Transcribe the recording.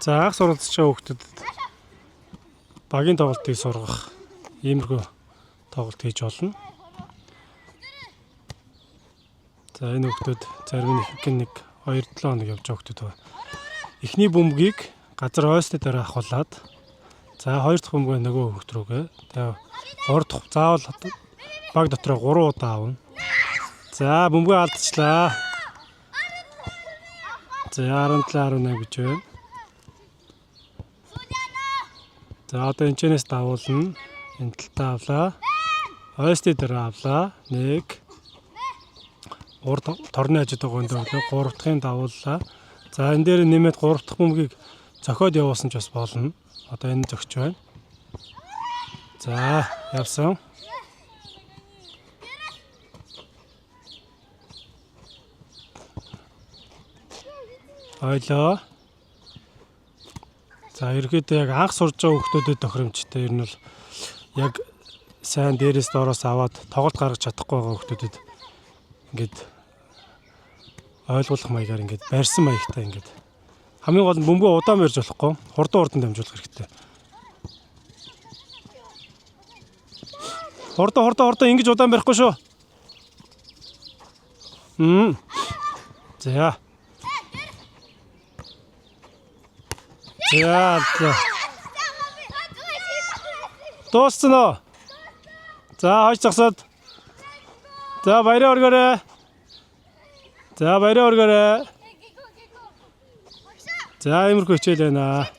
За анх суралцж байгаа хүүхдэд багийн тоглолтыг сургах иймэрхүү тоглолт хийж болно. За энэ хүүхдүүд зарим нэг 2-7 хоног явж байгаа хүүхдүүд байна. Эхний бөмбөгийг газар хойсны дараа ахуулаад за хоёр дахь бөмбөг нөгөө хүүхд рүүгээ тэгээ гурав дахь заавал баг дотроо 3 удаа аавна. За бөмбөг алдчихлаа. За 17-18 гэж байна. За одоо энэчнээс давуулна. Энэ талтаа авлаа. Хойсны дараа авлаа. 1 торны ажид байгаа өндөө 3 дахьын давууллаа. За энэ дээр нэмээд 3 дахь бөмбөгийг зохиод явуулсан ч бас болно. Одоо энэ зөгч байна. За явсан. Ойлоо. За ерөөдөө яг анх сурж байгаа хүүхдүүдэд тохиромжтой. Ер нь бол яг сайн дээрээс доороос аваад тоглолт гаргаж чадахгүй байгаа хүүхдүүдэд ингээд ойлгуулах маягаар ингээд барьсан маягтай ингээд хамгийн гол нь бөмбөг удаан барьж болохгүй хурдан дамжуулах хэрэгтэй. Хурдан ингэж удаан барихгүй шүү. За. За. Дууссан уу? За хойш загсаад. За баяраа өргөөрэй. За баяраа өргөөрэй. За иймэрхүү хичээл байна.